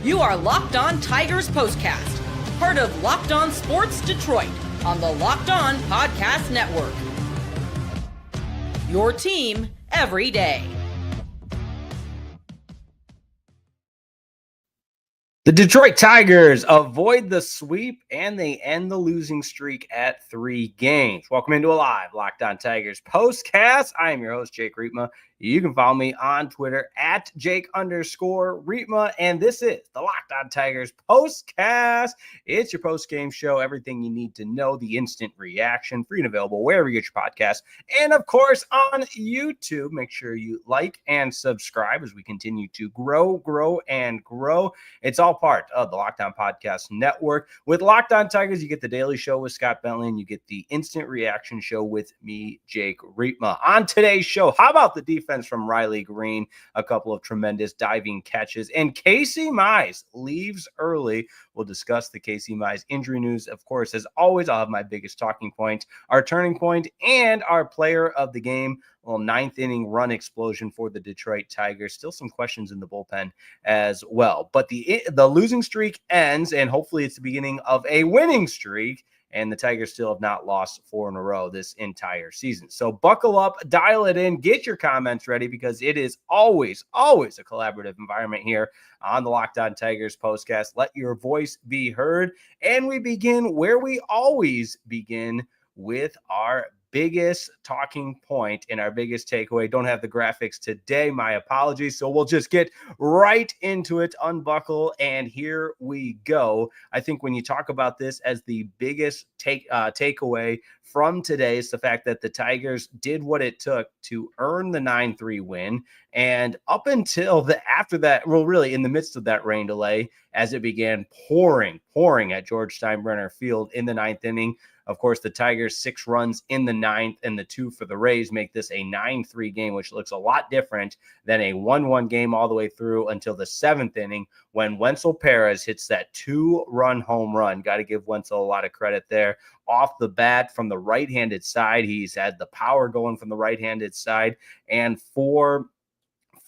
You are Locked On Tigers Postcast, part of Locked On Sports Detroit on the Locked On Podcast Network. Your team every day. The Detroit Tigers avoid the sweep and they end the losing streak at 3 games. Welcome into a live Locked On Tigers postcast. I am your host, Jake Riepma. You can follow me on Twitter at Jake_Riepma. And this is the Locked On Tigers postcast. It's your post-game show. Everything you need to know, the instant reaction, free and available wherever you get your podcast. And of course, on YouTube, make sure you like and subscribe as we continue to grow. It's all part of the Locked On Podcast Network. With Locked On Tigers, you get the daily show with Scott Bentley, and you get the instant reaction show with me, Jake Riepma. On today's show, how about the defense from Riley Green? A couple of tremendous diving catches, and Casey Mize leaves early. We'll discuss the Casey Mize injury news. Of course, as always, I'll have my biggest talking point, our turning point, and our player of the game. Well, 9th inning run explosion for the Detroit Tigers. Still some questions in the bullpen as well. But the losing streak ends, and hopefully it's the beginning of a winning streak. And the Tigers still have not lost 4 in a row this entire season. So buckle up, dial it in, get your comments ready, because it is always a collaborative environment here on the Locked On Tigers postcast. Let your voice be heard. And we begin where we always begin, with our biggest talking point and our biggest takeaway. Don't have the graphics today, my apologies. So we'll just get right into it, unbuckle, and here we go. I think when you talk about this as the biggest takeaway from today, is the fact that the Tigers did what it took to earn the 9-3 win. And up until after that, well, really in the midst of that rain delay, as it began pouring at George Steinbrenner Field in the 9th inning. Of course, the Tigers 6 runs in the 9th and the 2 for the Rays make this a 9-3 game, which looks a lot different than a 1-1 game all the way through until the 7th inning, when Wenceel Perez hits that 2-run home run. Got to give Wenceel a lot of credit there. Off the bat from the right-handed side, he's had the power going from the right-handed side, and for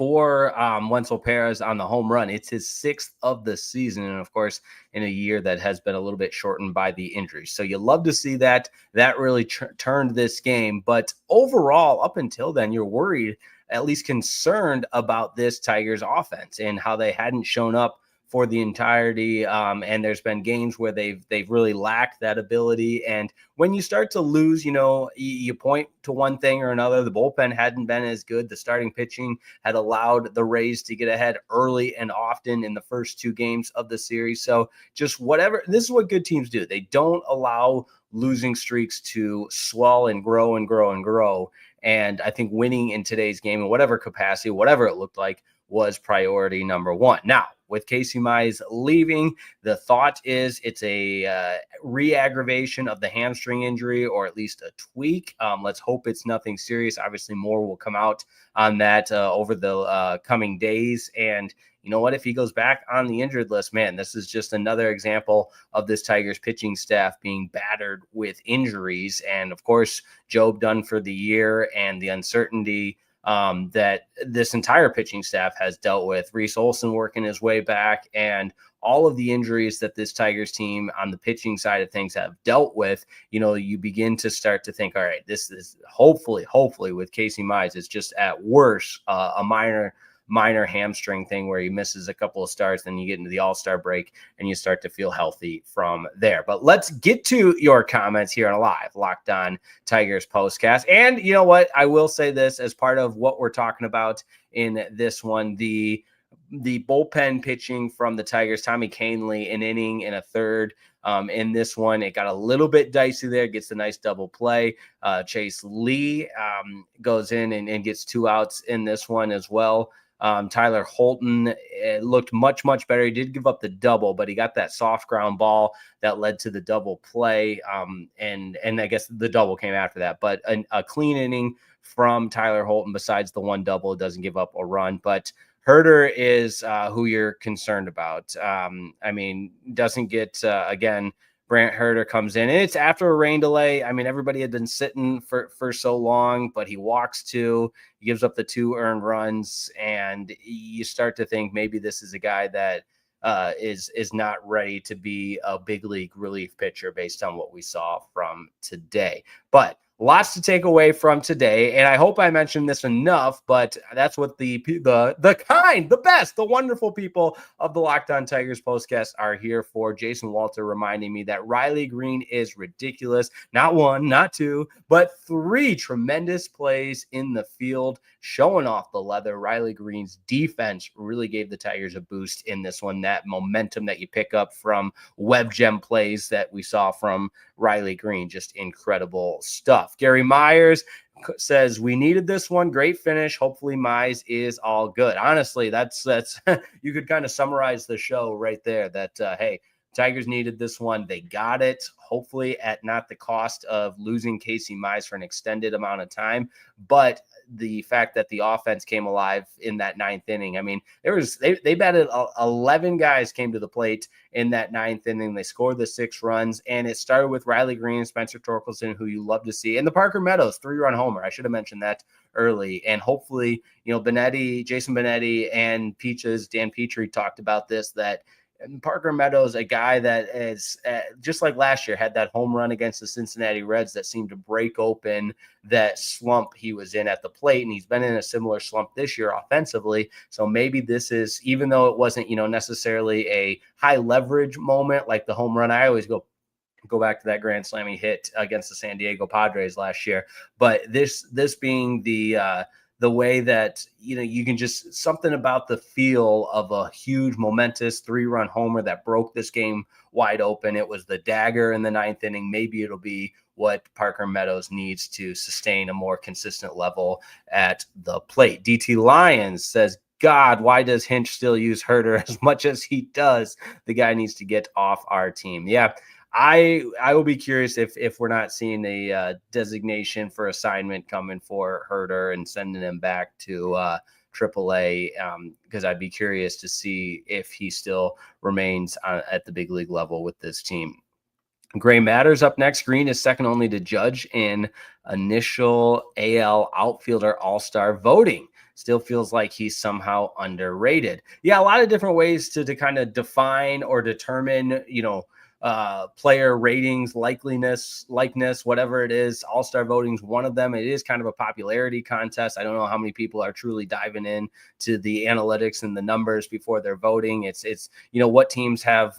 Wenceel Perez on the home run. It's his 6th of the season, and of course, in a year that has been a little bit shortened by the injuries. So you love to see that. That really turned this game. But overall, up until then, you're worried, at least concerned about this Tigers offense and how they hadn't shown up for the entirety. And there's been games where they've really lacked that ability. And when you start to lose, you point to one thing or another. The bullpen hadn't been as good. The starting pitching had allowed the Rays to get ahead early and often in the first 2 games of the series. So just whatever, this is what good teams do. They don't allow losing streaks to swell and grow. And I think winning in today's game, in whatever capacity, whatever it looked like, was priority number 1. Now, with Casey Mize leaving, the thought is it's a re-aggravation of the hamstring injury, or at least a tweak. Let's hope it's nothing serious. Obviously, more will come out on that over the coming days. And you know what? If he goes back on the injured list, man, this is just another example of this Tigers pitching staff being battered with injuries. And of course, Job done for the year, and the uncertainty that this entire pitching staff has dealt with. Reese Olson working his way back, and all of the injuries that this Tigers team on the pitching side of things have dealt with. You begin to start to think, all right, this is hopefully with Casey Mize, it's just at worst a minor hamstring thing where he misses a couple of starts, then you get into the All-Star break and you start to feel healthy from there. But let's get to your comments here on a live Locked On Tigers postcast. And you know what? I will say this as part of what we're talking about in this one, the bullpen pitching from the Tigers. Tommy Kahnle, an inning and a third. In this one, it got a little bit dicey there, gets a nice double play. Chase Lee goes in and gets 2 outs in this one as well. Tyler Holton looked much better. He did give up the double, but he got that soft ground ball that led to the double play. And I guess the double came after that. But a clean inning from Tyler Holton, besides the 1 double, doesn't give up a run. But Herder is who you're concerned about. Doesn't get, again, Brant Herder comes in, and it's after a rain delay. Everybody had been sitting for so long, but he walks 2, he gives up the 2 earned runs, and you start to think maybe this is a guy that is not ready to be a big league relief pitcher based on what we saw from today. But lots to take away from today, and I hope I mentioned this enough, but that's what the kind, the best, the wonderful people of the Locked On Tigers postcast are here for. Jason Walter reminding me that Riley Green is ridiculous. Not one, not two, but three tremendous plays in the field, showing off the leather. Riley Green's defense really gave the Tigers a boost in this one. That momentum that you pick up from web gem plays that we saw from Riley Green, just incredible stuff. Gary Myers says we needed this one. Great finish. Hopefully Mize is all good. Honestly, that's you could kind of summarize the show right there. That hey, Tigers needed this one. They got it. Hopefully at not the cost of losing Casey Mize for an extended amount of time, but the fact that the offense came alive in that ninth inning. I mean, they batted 11 guys came to the plate in that ninth inning. They scored the 6 runs, and it started with Riley Green, Spencer Torkelson, who you love to see, and the Parker Meadows 3-run homer. I should have mentioned that early. And hopefully, Jason Benetti and Peaches, Dan Petrie talked about this, that Parker Meadows, a guy that is just like last year, had that home run against the Cincinnati Reds that seemed to break open that slump he was in at the plate. And he's been in a similar slump this year offensively. So maybe this is, even though it wasn't, necessarily a high leverage moment like the home run. I always go back to that grand slam he hit against the San Diego Padres last year. But this being the way that, you can just something about the feel of a huge momentous 3-run homer that broke this game wide open. It was the dagger in the ninth inning. Maybe it'll be what Parker Meadows needs to sustain a more consistent level at the plate. DT Lyons says, God, why does Hinch still use Herter as much as he does? The guy needs to get off our team. Yeah. I will be curious if we're not seeing a designation for assignment coming for Herter and sending him back to AAA, because I'd be curious to see if he still remains at the big league level with this team. Gray Matters up next. Green is second only to Judge in initial AL outfielder all-star voting. Still feels like he's somehow underrated. Yeah, a lot of different ways to kind of define or determine, player ratings, likeness, whatever it is. All-star voting is one of them. It is kind of a popularity contest. I don't know how many people are truly diving in to the analytics and the numbers before they're voting. It's what teams have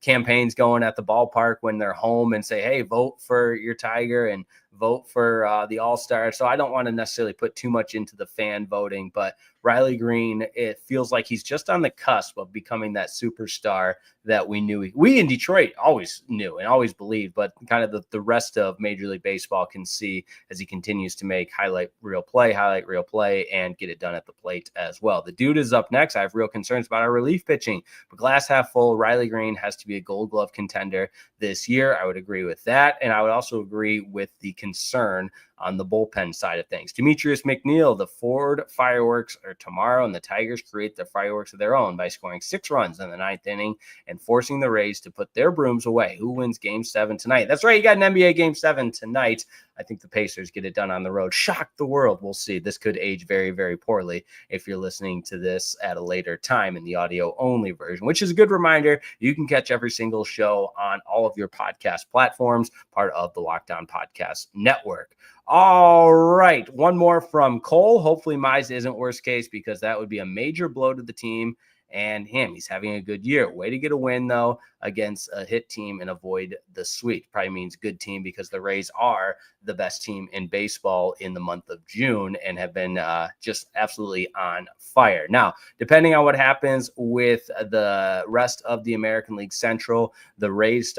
campaigns going at the ballpark when they're home and say, hey, vote for your Tiger and vote for the All-Star. So I don't want to necessarily put too much into the fan voting, but Riley Green, it feels like he's just on the cusp of becoming that superstar that we in Detroit always knew and always believed, but kind of the rest of Major League Baseball can see as he continues to make highlight reel play, and get it done at the plate as well. The dude is up next. I have real concerns about our relief pitching, but glass half full, Riley Green has to be a Gold Glove contender this year. I would agree with that, and I would also agree with the concern on the bullpen side of things. Demetrius McNeil, the Ford fireworks are tomorrow, and the Tigers create the fireworks of their own by scoring 6 runs in the ninth inning and forcing the Rays to put their brooms away. Who wins Game 7 tonight? That's right, you got an NBA Game 7 tonight. I think the Pacers get it done on the road. Shock the world. We'll see. This could age very, very poorly if you're listening to this at a later time in the audio-only version, which is a good reminder. You can catch every single show on all of your podcast platforms, part of the Locked On Podcast Network. All right, one more from Cole. Hopefully Mize isn't worst case, because that would be a major blow to the team and him. He's having a good year. Way to get a win, though, against a hit team and avoid the sweep. Probably means good team, because the Rays are the best team in baseball in the month of June and have been just absolutely on fire. Now, depending on what happens with the rest of the American League Central, the Royals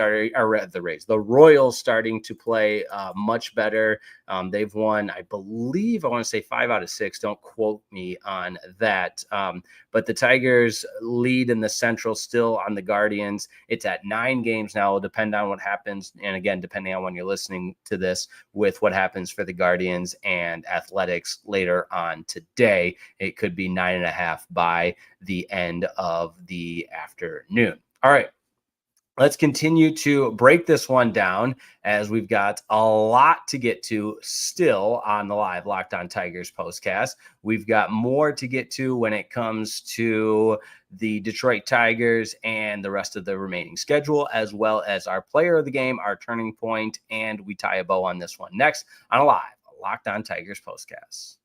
starting to play much better. They've won, I believe, I want to say 5 out of 6. Don't quote me on that. But the Tigers lead in the Central still on the Guardians. It's at 9 games now. It'll depend on what happens. And again, depending on when you're listening to this, with what happens for the Guardians and Athletics later on today, it could be 9.5 by the end of the afternoon. All right. let's continue to break this one down as we've got a lot to get to still on the live Locked On Tigers postcast. We've got more to get to when it comes to the Detroit Tigers and the rest of the remaining schedule, as well as our player of the game, our turning point, and we tie a bow on this one next on a live Locked On Tigers postcast.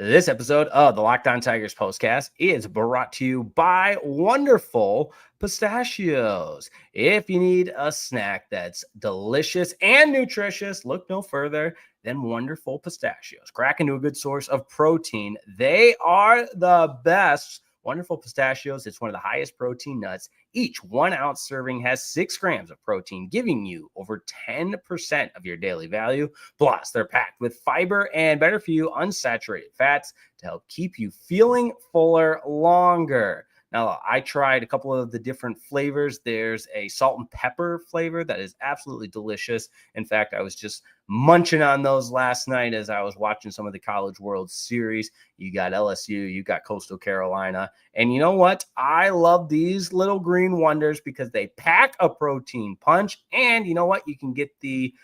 This episode of the Locked On Tigers postcast is brought to you by wonderful pistachios. If you need a snack that's delicious and nutritious, look no further than wonderful pistachios. Crack into a good source of protein. They are the best. Wonderful pistachios, it's one of the highest protein nuts. Each 1 ounce serving has 6 grams of protein, giving you over 10% of your daily value. Plus, they're packed with fiber and better for you unsaturated fats to help keep you feeling fuller longer. Now, I tried a couple of the different flavors. There's a salt and pepper flavor that is absolutely delicious. In fact, I was just munching on those last night as I was watching some of the College World Series. You got LSU, you got Coastal Carolina. And you know what? I love these little green wonders because they pack a protein punch. And you know what? You can get the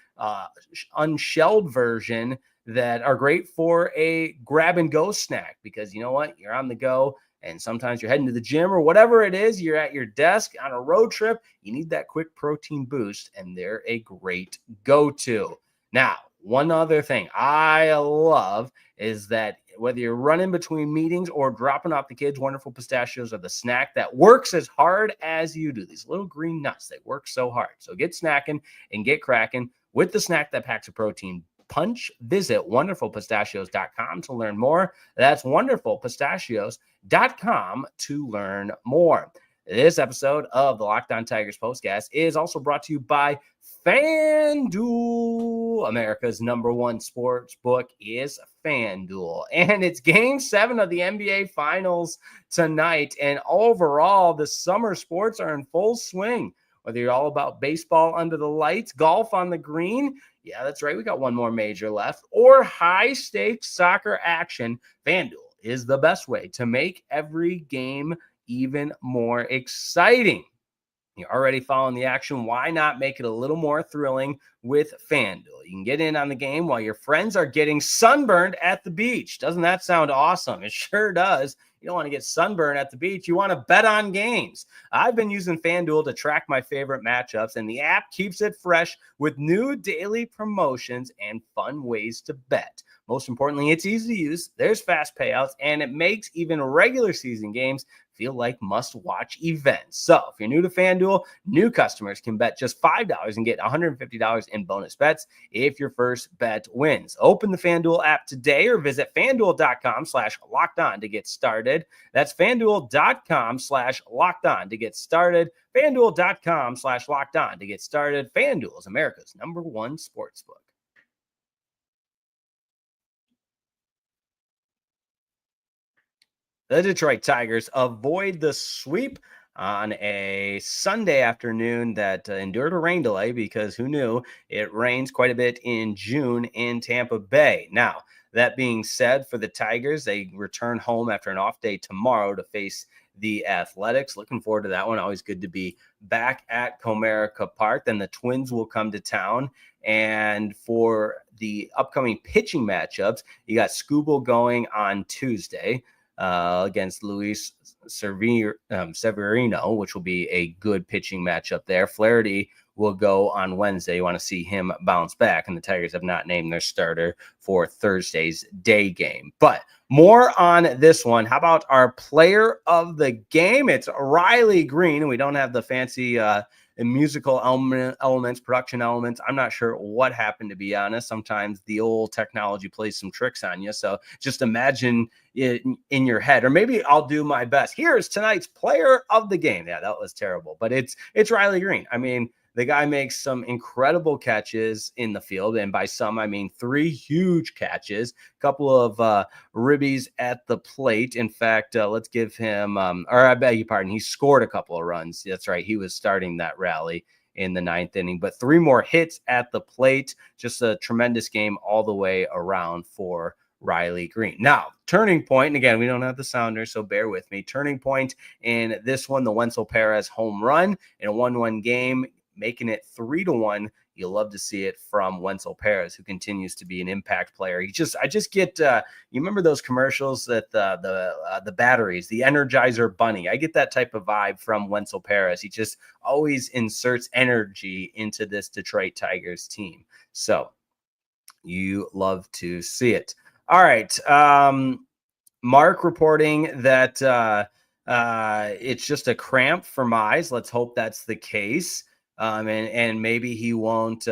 unshelled version that are great for a grab and go snack because you know what? You're on the go. And sometimes you're heading to the gym or whatever it is, you're at your desk on a road trip, you need that quick protein boost, and they're a great go-to. Now, one other thing I love is that whether you're running between meetings or dropping off the kids, wonderful pistachios are the snack that works as hard as you do. These little green nuts, they work so hard. So get snacking and get cracking with the snack that packs a protein punch. Visit wonderfulpistachios.com to learn more. That's wonderfulpistachios.com to learn more. This episode of the Locked On Tigers postcast is also brought to you by FanDuel. America's #1 sports book is FanDuel. And it's Game 7 of the NBA Finals tonight. And overall, the summer sports are in full swing. Whether you're all about baseball under the lights, golf on the green, yeah, that's right, we got one more major left, or high-stakes soccer action, FanDuel is the best way to make every game even more exciting. You're already following the action. Why not make it a little more thrilling with FanDuel? You can get in on the game while your friends are getting sunburned at the beach. Doesn't that sound awesome? It sure does. You don't want to get sunburned at the beach. You want to bet on games. I've been using FanDuel to track my favorite matchups, and the app keeps it fresh with new daily promotions and fun ways to bet. Most importantly, it's easy to use. There's fast payouts, and it makes even regular season games feel like must-watch events. So if you're new to FanDuel, new customers can bet just $5 and get $150 in bonus bets if your first bet wins. Open the FanDuel app today or visit FanDuel.com/lockedon to get started. That's FanDuel.com/lockedon to get started. FanDuel.com/lockedon to get started. FanDuel is America's #1 sportsbook. The Detroit Tigers avoid the sweep on a Sunday afternoon that endured a rain delay because who knew it rains quite a bit in June in Tampa Bay. Now, that being said, for the Tigers, they return home after an off day tomorrow to face the Athletics. Looking forward to that one. Always good to be back at Comerica Park. Then the Twins will come to town. And for the upcoming pitching matchups, you got Skubal going on Tuesday against Luis Severino, which will be a good pitching matchup there. Flaherty will go on Wednesday. You want to see him bounce back, and the Tigers have not named their starter for Thursday's day game. But more on this one. How about our player of the game? It's Riley Green, and we don't have the fancy musical elements, production elements. I'm not sure what happened, to be honest. Sometimes the old technology plays some tricks on you. So just imagine it in your head, or maybe I'll do my best. Here's tonight's player of the game. Yeah, that was terrible, but it's Riley Green. I mean, the guy makes some incredible catches in the field. And by some, I mean 3 huge catches, a couple of ribbies at the plate. In fact, let's give him, or I beg your pardon, he scored a couple of runs. That's right. He was starting that rally in the 9th inning, but 3 more hits at the plate. Just a tremendous game all the way around for Riley Green. Now, turning point, and again, we don't have the sounder, so bear with me. Turning point in this one, the Wenceel Perez home run in a 1-1 game, making it 3-1. You'll love to see it from Wenceel Perez, who continues to be an impact player. I just get, you remember those commercials that the batteries, the Energizer Bunny. I get that type of vibe from Wenceel Perez. He just always inserts energy into this Detroit Tigers team. So you love to see it. All right. Mark reporting that it's just a cramp for Mize. Let's hope that's the case. And maybe he won't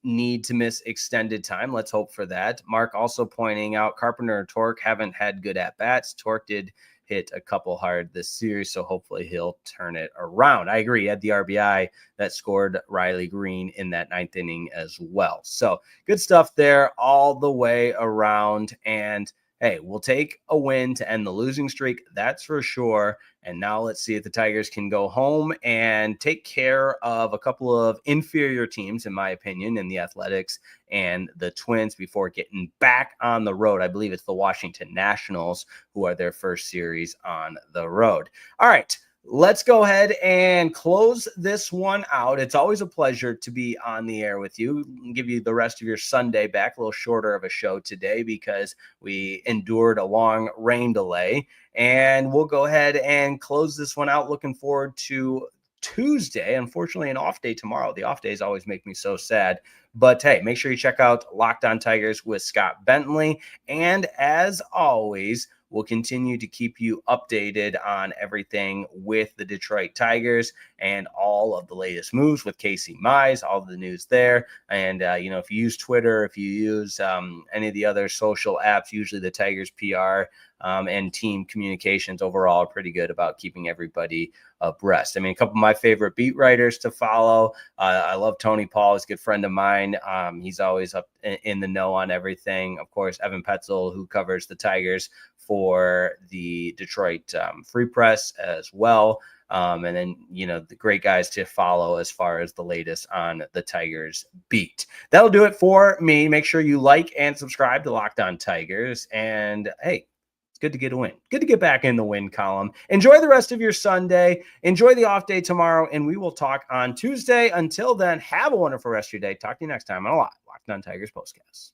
need to miss extended time. Let's hope for that. Mark also pointing out Carpenter and Torque haven't had good at bats. Torque did hit a couple hard this series, so hopefully he'll turn it around. I agree. He had the RBI that scored Riley Green in that 9th inning as well. So good stuff there all the way around. And hey, we'll take a win to end the losing streak. That's for sure. And now let's see if the Tigers can go home and take care of a couple of inferior teams, in my opinion, in the Athletics and the Twins before getting back on the road. I believe it's the Washington Nationals who are their first series on the road. All right. Let's go ahead and close this one out. It's always a pleasure to be on the air with you. Give you the rest of your Sunday back. A little shorter of a show today because we endured a long rain delay. And we'll go ahead and close this one out. Looking forward to Tuesday. Unfortunately, an off day tomorrow. The off days always make me so sad. But hey, make sure you check out Locked On Tigers with Scott Bentley. And as always, we'll continue to keep you updated on everything with the Detroit Tigers and all of the latest moves with Casey Mize, all of the news there. And, if you use Twitter, if you use any of the other social apps, usually the Tigers PR and team communications overall are pretty good about keeping everybody abreast. I mean, a couple of my favorite beat writers to follow. I love Tony Paul. He's a good friend of mine. He's always up in the know on everything. Of course, Evan Petzel, who covers the Tigers for the Detroit Free Press as well. And then, the great guys to follow as far as the latest on the Tigers beat. That'll do it for me. Make sure you like and subscribe to Locked On Tigers. And hey, it's good to get a win. Good to get back in the win column. Enjoy the rest of your Sunday. Enjoy the off day tomorrow. And we will talk on Tuesday. Until then, have a wonderful rest of your day. Talk to you next time on a Locked On Tigers Postcast.